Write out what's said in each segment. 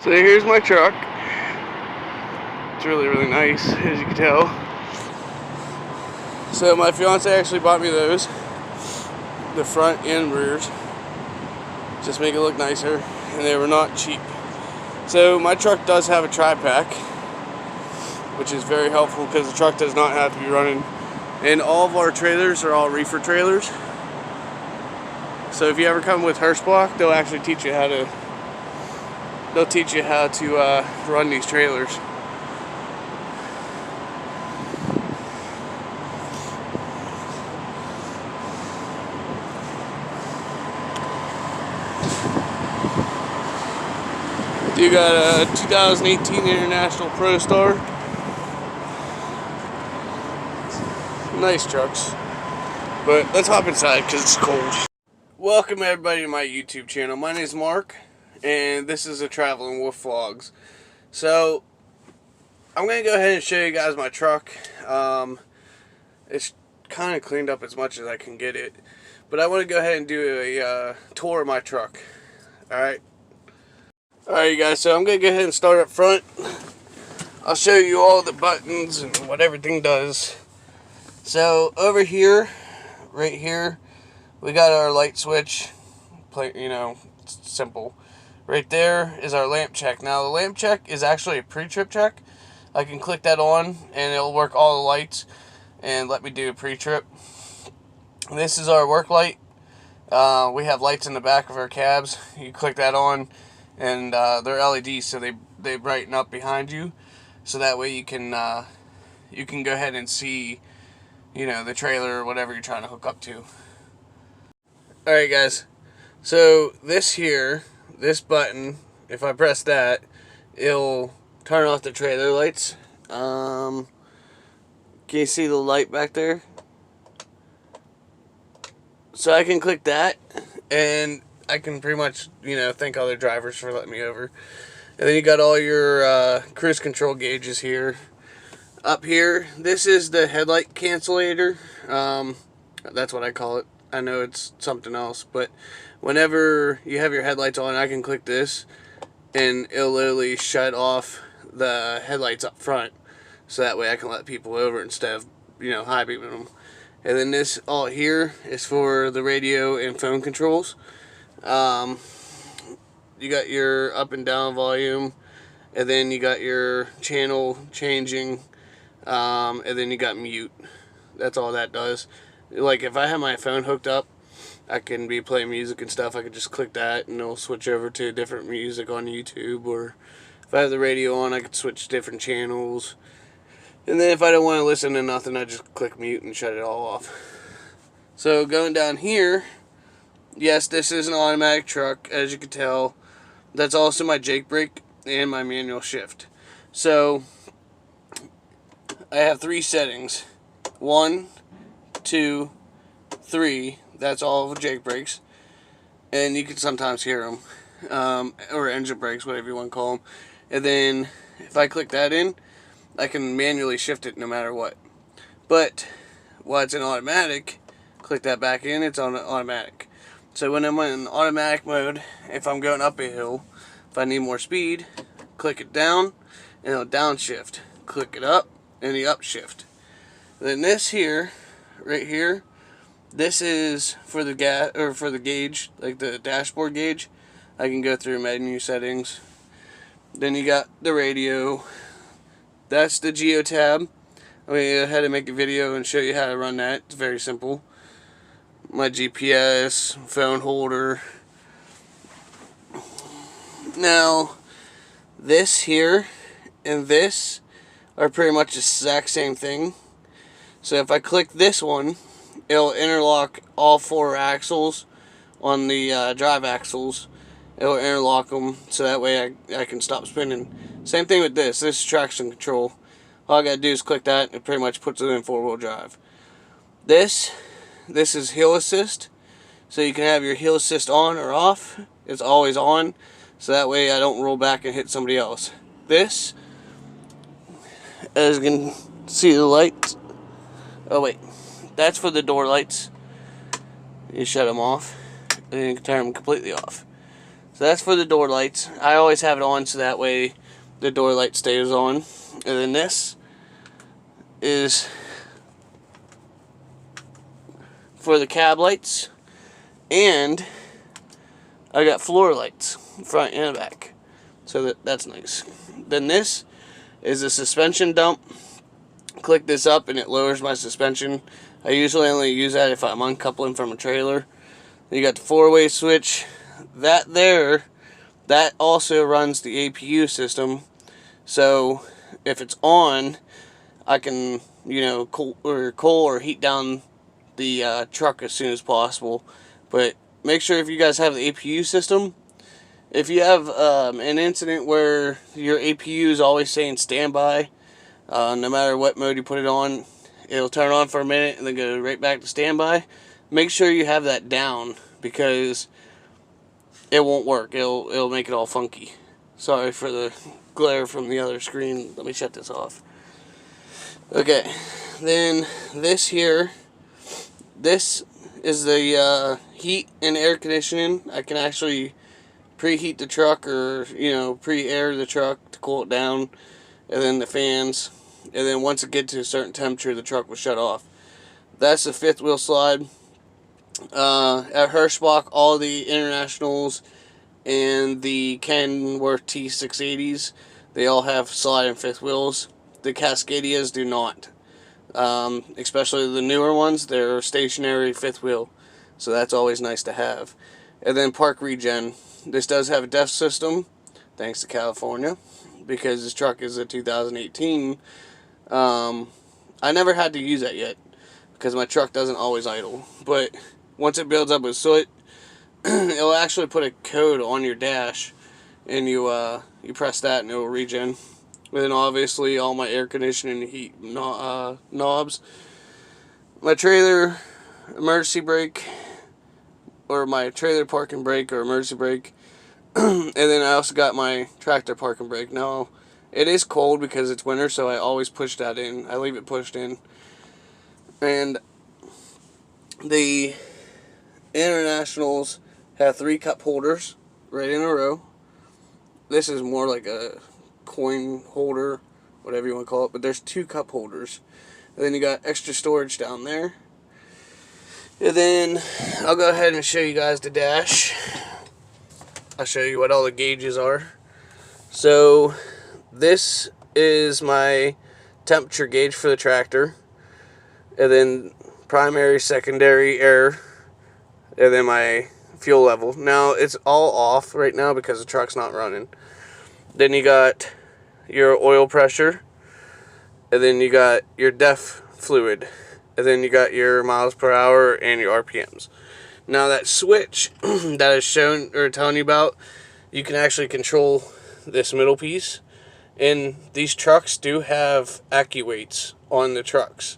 So here's my truck. It's really, really nice, as you can tell. So my fiance actually bought me those, the front and rears, just make it look nicer, and they were not cheap. So my truck does have a tri-pack, which is very helpful because the truck does not have to be running. And all of our trailers are all reefer trailers. So if you ever come with Hirschbach, they'll actually teach you how to. They'll teach you how to run these trailers. You got a 2018 International Pro Star. Nice trucks. But let's hop inside because it's cold. Welcome everybody to my YouTube channel. My name is Mark, and this is a Traveling Wolf Vlogs. So, I'm going to go ahead and show you guys my truck. It's kind of cleaned up as much as I can get it. But I want to go ahead and do a tour of my truck. Alright? Alright you guys, so I'm going to go ahead and start up front. I'll show you all the buttons and what everything does. So over here, right here, we got our light switch. You know, it's simple. Right there is our lamp check. Now the lamp check is actually a pre-trip check. I can click that on and it'll work all the lights and let me do a pre-trip. This is our work light. We have lights in the back of our cabs. You click that on and they're LEDs, so they brighten up behind you, so that way you can go ahead and see, you know, the trailer or whatever you're trying to hook up to. Alright guys, so this button, if I press that, it'll turn off the trailer lights. Can you see the light back there? So I can click that and I can pretty much, you know, thank other drivers for letting me over. And then you got all your cruise control gauges here. Up here, this is the headlight cancelator. That's what I call it. I know it's something else, but whenever you have your headlights on, I can click this and it'll literally shut off the headlights up front, so that way I can let people over instead of, you know, high beaming them. And then this all here is for the radio and phone controls. You got your up and down volume, and then you got your channel changing, and then you got mute. That's all that does. Like if I have my phone hooked up, I can be playing music and stuff. I can just click that and it'll switch over to different music on YouTube. Or if I have the radio on, I could switch different channels. And then if I don't want to listen to nothing, I just click mute and shut it all off. So going down here, yes, this is an automatic truck, as you can tell. That's also my Jake brake and my manual shift. So I have 3 settings. 1, 2, 3. That's all of the Jake brakes, and you can sometimes hear them, or engine brakes, whatever you want to call them. And then if I click that in, I can manually shift it no matter what. But while it's in automatic, click that back in, it's on automatic. So when I'm in automatic mode, if I'm going up a hill, if I need more speed, click it down and it'll downshift. Click it up and the upshift. Then this here, right here, this is for the gauge, like the dashboard gauge. I can go through menu settings. Then you got the radio. That's the Geo tab. I mean, I had to make a video and show you how to run that. It's very simple. My GPS, phone holder. Now, this here and this are pretty much the exact same thing. So if I click this one, it'll interlock all 4 axles on the drive axles. It'll interlock them so that way I can stop spinning. Same thing with this. This is traction control. All I gotta do is click that and it pretty much puts it in 4-wheel drive. This is hill assist. So you can have your hill assist on or off. It's always on, so that way I don't roll back and hit somebody else. This, as you can see the lights. Oh wait. That's for the door lights. You shut them off, and then you can turn them completely off. So that's for the door lights. I always have it on so that way the door light stays on. And then this is for the cab lights. And I got floor lights, front and back. So that's nice. Then this is a suspension dump. Click this up and it lowers my suspension. I usually only use that if I'm uncoupling from a trailer. You got the 4-way switch. That also runs the APU system. So if it's on, I can, cool or heat down the truck as soon as possible. But make sure if you guys have the APU system, if you have an incident where your APU is always saying standby, no matter what mode you put it on, it'll turn on for a minute and then go right back to standby. Make sure you have that down because it won't work. It'll make it all funky. Sorry for the glare from the other screen. Let me shut this off. Okay, then this here, this is the heat and air conditioning. I can actually preheat the truck or, pre-air the truck to cool it down. And then the fans. And then once it gets to a certain temperature, the truck will shut off. That's the 5th wheel slide. At Hirschbach, all the Internationals and the Kenworth T680s, they all have slide and 5th wheels. The Cascadias do not. Especially the newer ones, they're stationary 5th wheel. So that's always nice to have. And then Park Regen. This does have a DEF system, thanks to California, because this truck is a 2018. I never had to use that yet, because my truck doesn't always idle. But once it builds up with soot, it'll actually put a code on your dash, and you press that and it will regen. And then obviously all my air conditioning and heat knobs. My trailer emergency brake, or my trailer parking brake or emergency brake. And then I also got my tractor parking brake. Now, it is cold because it's winter, so I always push that in. I leave it pushed in. And the Internationals have 3 cup holders right in a row. This is more like a coin holder, whatever you want to call it, but there's 2 cup holders. And then you got extra storage down there. And then I'll go ahead and show you guys the dash. I'll show you what all the gauges are. So this is my temperature gauge for the tractor, and then primary, secondary, air, and then my fuel level. Now it's all off right now because the truck's not running. Then you got your oil pressure, and then you got your DEF fluid, and then you got your miles per hour and your RPMs. Now that switch that I was showing or telling you about, you can actually control this middle piece. And these trucks do have AccuWeights on the trucks,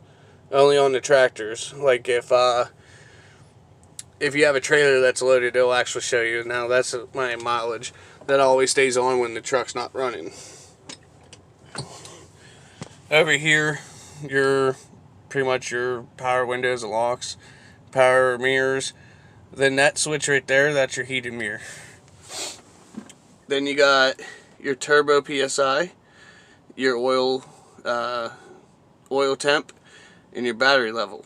only on the tractors. Like if you have a trailer that's loaded, it'll actually show you. Now that's my mileage. That always stays on when the truck's not running. Over here, pretty much your power windows and locks, power mirrors. Then that switch right there, that's your heated mirror. Then you got your turbo PSI, your oil temp, and your battery level.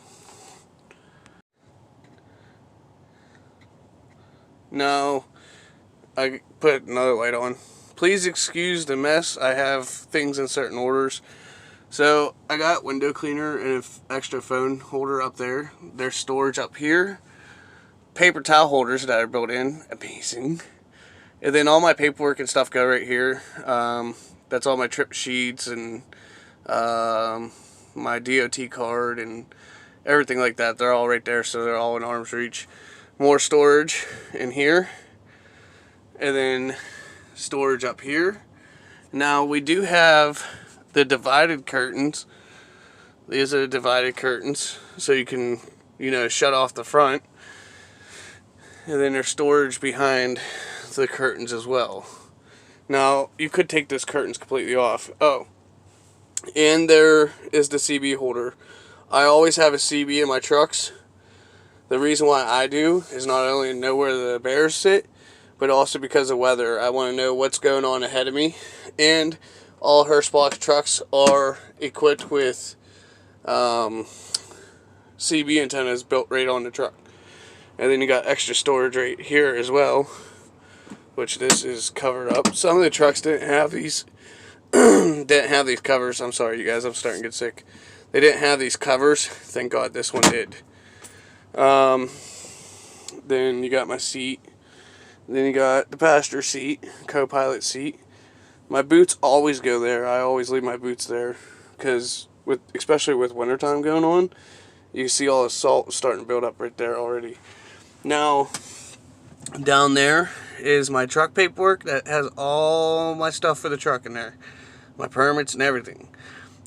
Now, I put another light on. Please excuse the mess. I have things in certain orders. So, I got window cleaner and an extra phone holder up there. There's storage up here. Paper towel holders that are built in. Amazing. And then all my paperwork and stuff go right here. That's all my trip sheets and my DOT card and everything like that. They're all right there, so they're all in arm's reach. More storage in here. And then storage up here. Now we do have the divided curtains. These are the divided curtains, so you can, shut off the front. And then there's storage behind the curtains as well. Now, you could take those curtains completely off. Oh, and there is the CB holder. I always have a CB in my trucks. The reason why I do is not only to know where the bears sit, but also because of weather. I want to know what's going on ahead of me. And all Hirschbach trucks are equipped with CB antennas built right on the truck. And then you got extra storage right here as well, which this is covered up. Some of the trucks didn't have these didn't have these covers. I'm sorry, you guys, I'm starting to get sick. They didn't have these covers. Thank God this one did. Then you got my seat. Then you got the passenger seat, co-pilot seat. My boots always go there. I always leave my boots there because, especially with wintertime going on, you see all the salt starting to build up right there already. Now, down there is my truck paperwork that has all my stuff for the truck in there. My permits and everything.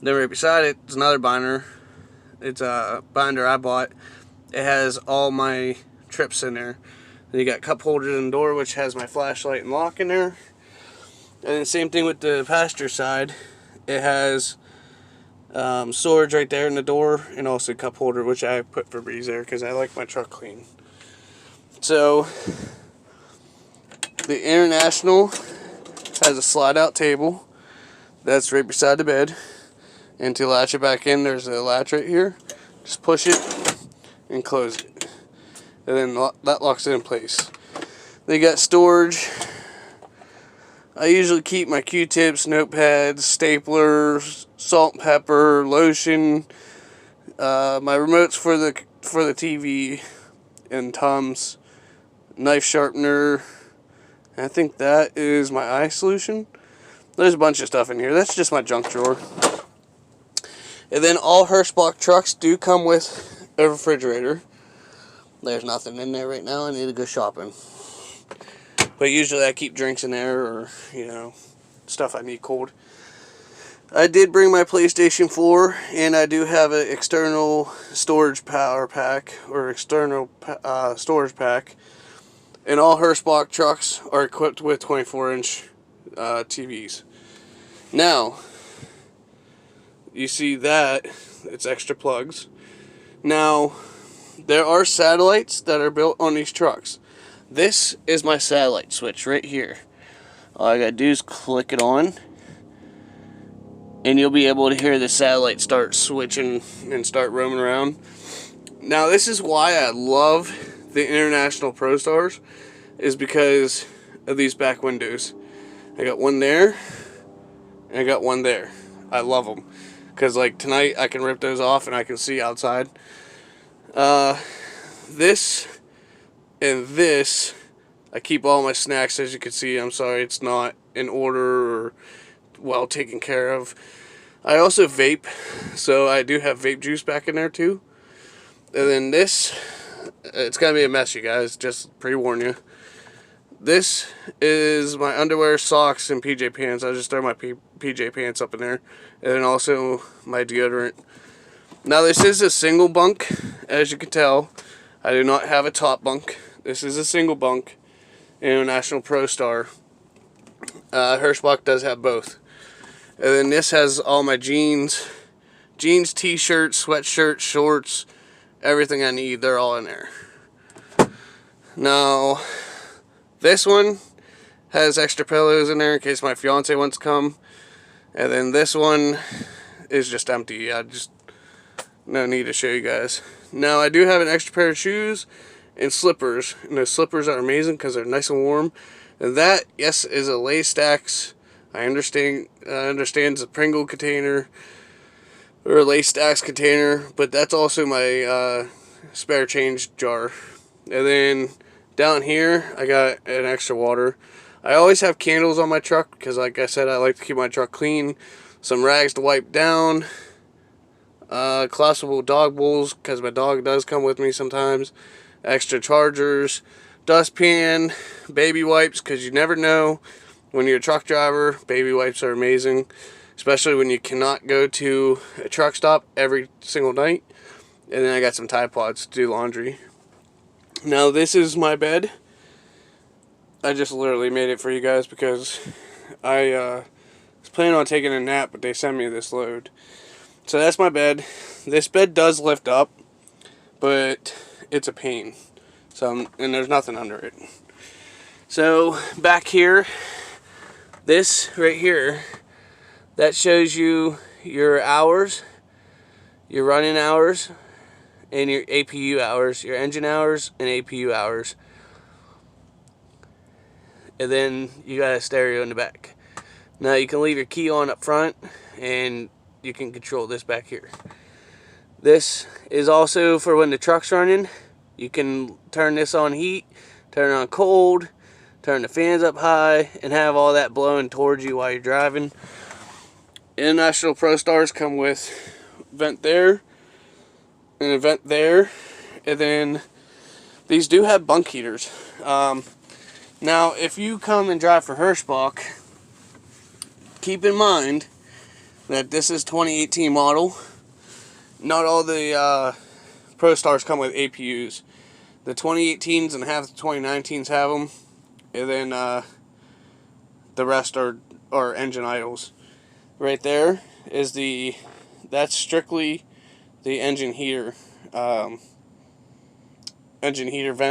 Then right beside it is another binder. It's a binder I bought. It has all my trips in there. Then you got cup holders in the door, which has my flashlight and lock in there. And then same thing with the passenger side. It has storage right there in the door, and also a cup holder, which I put Febreze there because I like my truck clean. So the International has a slide out table that's right beside the bed, and to latch it back in, there's a latch right here. Just push it and close it, and then that locks it in place. They got storage. I usually keep my Q-tips, notepads, staplers, salt and pepper, lotion, my remotes for the TV, and Tums, knife sharpener. I think that is my eye solution. There's a bunch of stuff in here. That's just my junk drawer. And then all Hirschbach trucks do come with a refrigerator. There's nothing in there right now. I need to go shopping. But usually I keep drinks in there, or, you know, stuff I need cold. I did bring my PlayStation 4, and I do have an external storage power pack, or external storage pack. And all Hirschbach trucks are equipped with 24-inch TVs. Now, you see that, it's extra plugs. Now, there are satellites that are built on these trucks. This is my satellite switch right here. All I gotta do is click it on, and you'll be able to hear the satellite start switching and start roaming around. Now, this is why I love the International Pro Stars, is because of these back windows. I got one there, and I got one there. I love them, because like tonight I can rip those off and I can see outside. This and this, I keep all my snacks, as you can see. I'm sorry it's not in order or well taken care of. I also vape, so I do have vape juice back in there too. And then this, it's gonna be a mess, you guys, just pre-warn you. This is my underwear, socks, and PJ pants. I just throw my PJ pants up in there. And then also my deodorant. Now this is a single bunk, as you can tell. I do not have a top bunk. This is a single bunk International Pro Star. Hirschbach does have both. And then this has all my jeans, t-shirts, sweatshirts, shorts, everything I need. They're all in there. Now, this one has extra pillows in there in case my fiance wants to come. And then this one is just empty. No need to show you guys. Now, I do have an extra pair of shoes and slippers. And those slippers are amazing because they're nice and warm. And that, yes, is a Lay Stacks. I understand it's a Pringle container or a Lay Stacks container, but that's also my spare change jar. And then down here, I got an extra water. I always have candles on my truck because, like I said, I like to keep my truck clean. Some rags to wipe down. Collapsible dog bowls because my dog does come with me sometimes. Extra chargers. Dustpan. Baby wipes because you never know. When you're a truck driver, baby wipes are amazing, especially when you cannot go to a truck stop every single night. And then I got some Tide Pods to do laundry. Now this is my bed. I just literally made it for you guys because I was planning on taking a nap, but they sent me this load. So that's my bed. This bed does lift up, but it's a pain. And there's nothing under it. So back here, this right here, that shows you your hours, your running hours, and your APU hours, your engine hours and APU hours. And then you got a stereo in the back. Now you can leave your key on up front and you can control this back here. This is also for when the truck's running. You can turn this on heat, turn it on cold, turn the fans up high, and have all that blowing towards you while you're driving. International Pro Stars come with vent there and a vent there, and then these do have bunk heaters. Now if you come and drive for Hirschbach, keep in mind that this is 2018 model. Not all the Pro Stars come with APUs. The 2018s and half the 2019s have them, and then the rest are engine idles. Right there is that's strictly the engine heater vent,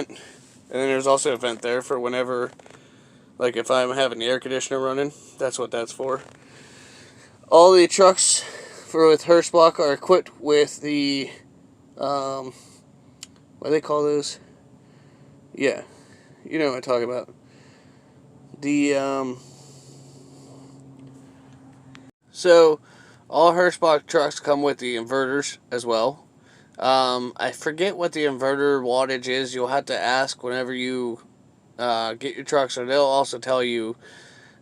and then there's also a vent there for whenever, like if I'm having the air conditioner running, that's what that's for. All the trucks with Hirschbach are equipped with the what do they call those? Yeah, you know what I'm talking about. So all Hirschbach trucks come with the inverters as well. I forget what the inverter wattage is. You'll have to ask whenever you get your trucks, or they'll also tell you.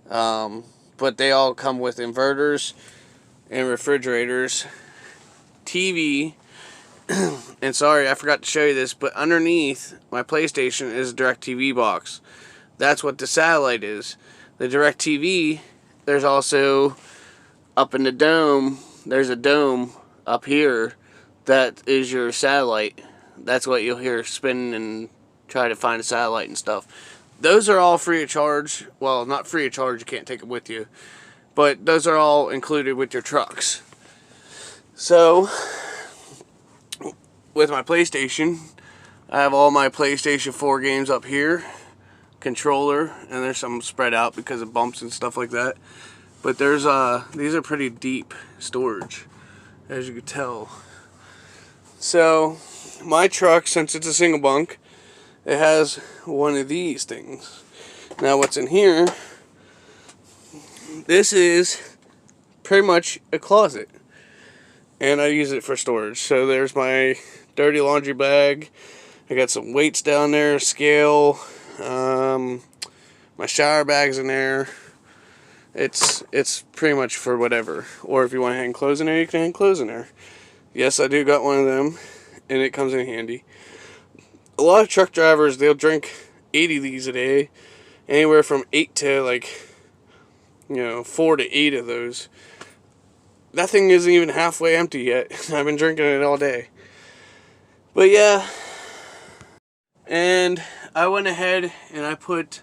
But they all come with inverters and refrigerators, TV, and sorry, I forgot to show you this, but underneath my PlayStation is a DirecTV box. That's what the satellite is. The DirecTV, there's also, up in the dome, there's a dome up here that is your satellite. That's what you'll hear spinning and try to find a satellite and stuff. Those are all free of charge. Well, not free of charge, you can't take them with you. But those are all included with your trucks. So, with my PlayStation, I have all my PlayStation 4 games up here. Controller, and there's some spread out because of bumps and stuff like that. But there's these are pretty deep storage, as you can tell. So, my truck, since it's a single bunk, it has one of these things. Now what's in here, this is pretty much a closet, and I use it for storage. So there's my dirty laundry bag, I got some weights down there, scale, my shower bag's in there. It's pretty much for whatever. Or if you want to hang clothes in there, you can hang clothes in there. Yes, I do got one of them, and it comes in handy. A lot of truck drivers, they'll drink 80 of these a day, anywhere from 8 to 4 to 8 of those. That thing isn't even halfway empty yet. I've been drinking it all day. But yeah, and I went ahead and I put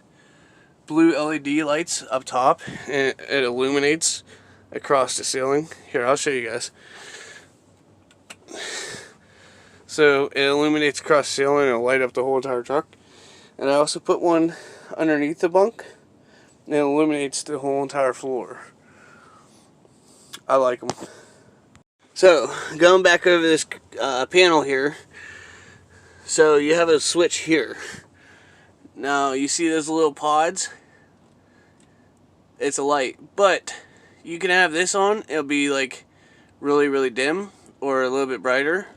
blue LED lights up top, and it illuminates across the ceiling. Here, I'll show you guys. So it illuminates across the ceiling and it'll light up the whole entire truck. And I also put one underneath the bunk, and it illuminates the whole entire floor. I like them. So, going back over this panel here, so you have a switch here. Now, you see those little pods? It's a light, but you can have this on, it'll be like really, really dim, or a little bit brighter.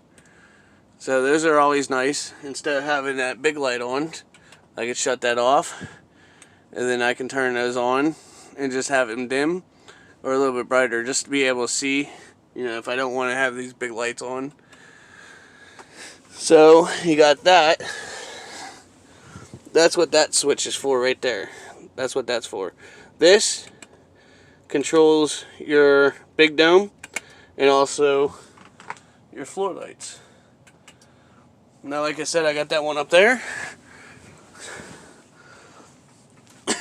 So those are always nice. Instead of having that big light on, I can shut that off, and then I can turn those on and just have them dim or a little bit brighter, just to be able to see, if I don't want to have these big lights on. So you got that. That's what that switch is for right there. That's what that's for. This controls your big dome and also your floor lights. Now, like I said, I got that one up there.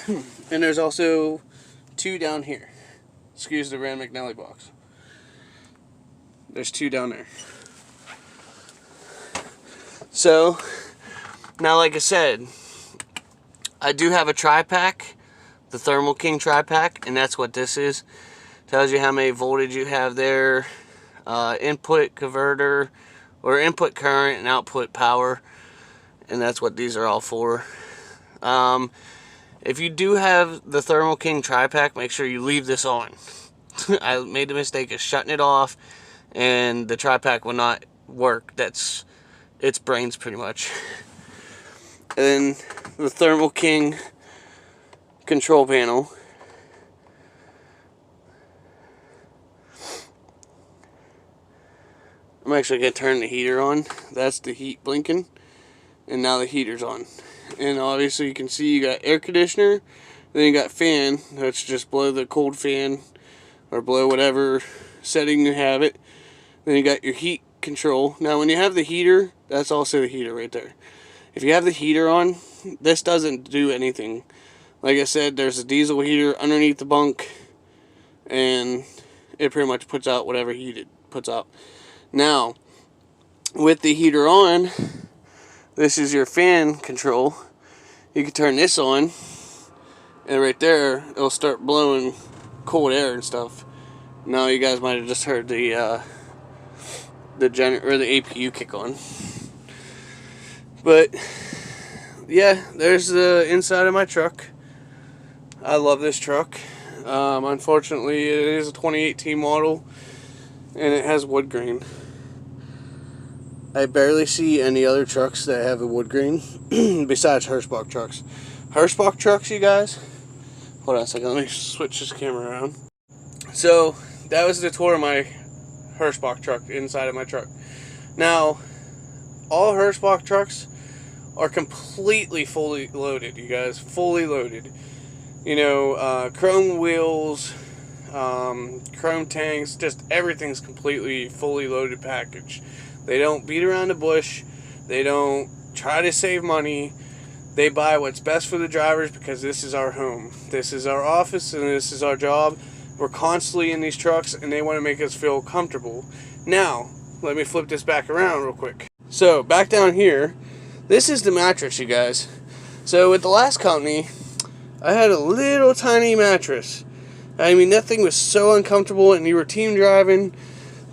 And there's also 2 down here. Excuse the Rand McNally box. There's 2 down there. So, now like I said, I do have a tri-pack, the Thermal King tri-pack, and that's what this is. Tells you how many voltage you have there, input converter, or input current and output power, and that's what these are all for. If you do have the Thermal King tri-pack, make sure you leave this on. I made the mistake of shutting it off, and the tri-pack will not work. That's its brains pretty much. And then the Thermal King control panel. I'm actually going to turn the heater on. That's the heat blinking. And now the heater's on. And obviously you can see you got air conditioner. Then you got fan. That's just blow the cold fan. Or blow whatever setting you have it. Then you got your heat control. Now when you have the heater, that's also the heater right there. If you have the heater on, this doesn't do anything. Like I said, there's a diesel heater underneath the bunk. And it pretty much puts out whatever heat it puts out. Now, with the heater on, this is your fan control. You can turn this on, and right there, it'll start blowing cold air and stuff. Now you guys might have just heard the APU kick on. But yeah, there's the inside of my truck. I love this truck. Unfortunately, it is a 2018 model, and it has wood grain. I barely see any other trucks that have a wood grain besides Hirschbach trucks. Hirschbach trucks, you guys. Hold on a second, let me switch this camera around. So, that was the tour of my Hirschbach truck, inside of my truck. Now, all Hirschbach trucks are completely fully loaded, you guys. Fully loaded. You know, chrome wheels, chrome tanks, just everything's completely fully loaded package. They don't beat around the bush. They don't try to save money. They buy what's best for the drivers because this is our home. This is our office and this is our job. We're constantly in these trucks and they want to make us feel comfortable. Now, let me flip this back around real quick. So, back down here, this is the mattress, you guys. So, with the last company, I had a little tiny mattress. I mean, that thing was so uncomfortable and you were team driving.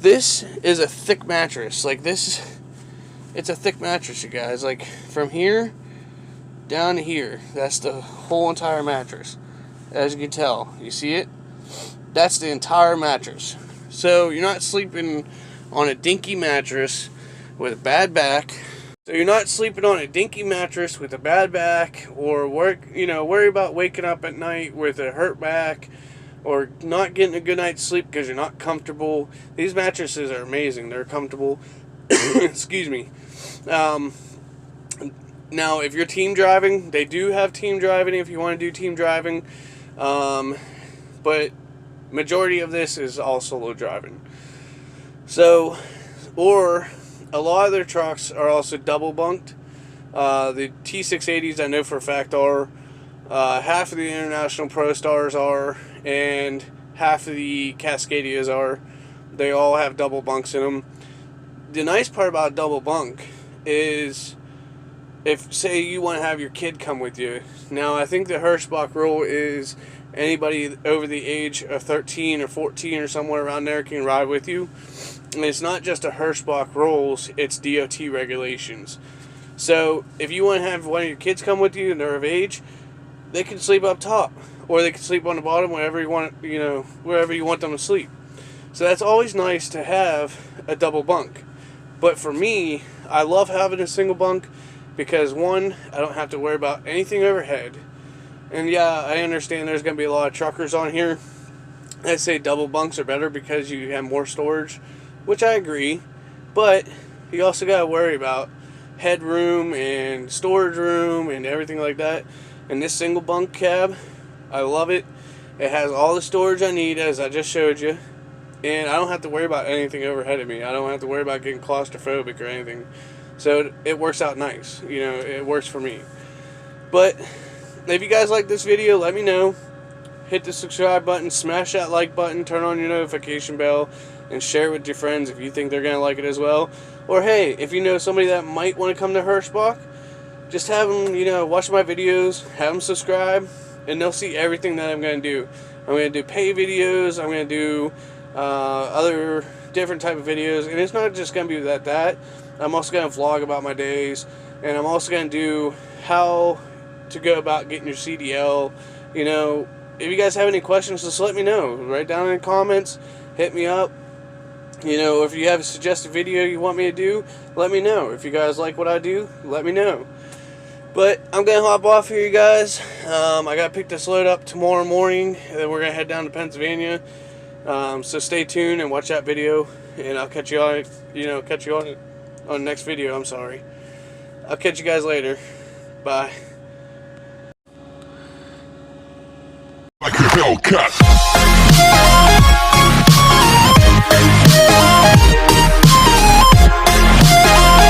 This is a thick mattress. Like this, it's a thick mattress, you guys. Like from here down to here. That's the whole entire mattress. As you can tell, you see it? That's the entire mattress. So you're not sleeping on a dinky mattress with a bad back. So you're not sleeping on a dinky mattress with a bad back, or worry about waking up at night with a hurt back, or not getting a good night's sleep because you're not comfortable. These mattresses are amazing. They're comfortable. Excuse me. Now, if you're team driving, they do have team driving if you want to do team driving. But majority of this is all solo driving. So, or a lot of their trucks are also double bunked. The T680s I know for a fact are. Half of the International Pro Stars are, and half of the Cascadias are. They all have double bunks in them. The nice part about double bunk is, if say you want to have your kid come with you. Now I think the Hirschbach rule is anybody over the age of 13 or 14 or somewhere around there can ride with you. And it's not just a Hirschbach rules, it's DOT regulations. So if you want to have one of your kids come with you and they're of age, they can sleep up top, or they can sleep on the bottom, wherever you want, wherever you want them to sleep. So that's always nice to have a double bunk. But for me, I love having a single bunk because one, I don't have to worry about anything overhead. And yeah, I understand there's going to be a lot of truckers on here that say double bunks are better because you have more storage, which I agree. But you also got to worry about headroom and storage room and everything like that. And this single bunk cab, I love it. It has all the storage I need, as I just showed you. And I don't have to worry about anything overhead of me. I don't have to worry about getting claustrophobic or anything. So it works out nice. It works for me. But if you guys like this video, let me know. Hit the subscribe button, smash that like button, turn on your notification bell, and share it with your friends if you think they're going to like it as well. Or hey, if you know somebody that might want to come to Hirschbach, just have them, you know, watch my videos, have them subscribe, and they'll see everything that I'm going to do. I'm going to do pay videos, I'm going to do other different type of videos, and it's not just going to be that. I'm also going to vlog about my days, and I'm also going to do how to go about getting your CDL. You know, if you guys have any questions, just let me know. Write down in the comments, hit me up. You know, if you have a suggested video you want me to do, let me know. If you guys like what I do, let me know. But I'm going to hop off here, you guys. I got to pick this load up tomorrow morning, and then we're going to head down to Pennsylvania. So stay tuned and watch that video, and I'll catch you on, on the next video. I'm sorry. I'll catch you guys later. Bye. Like a Hellcat.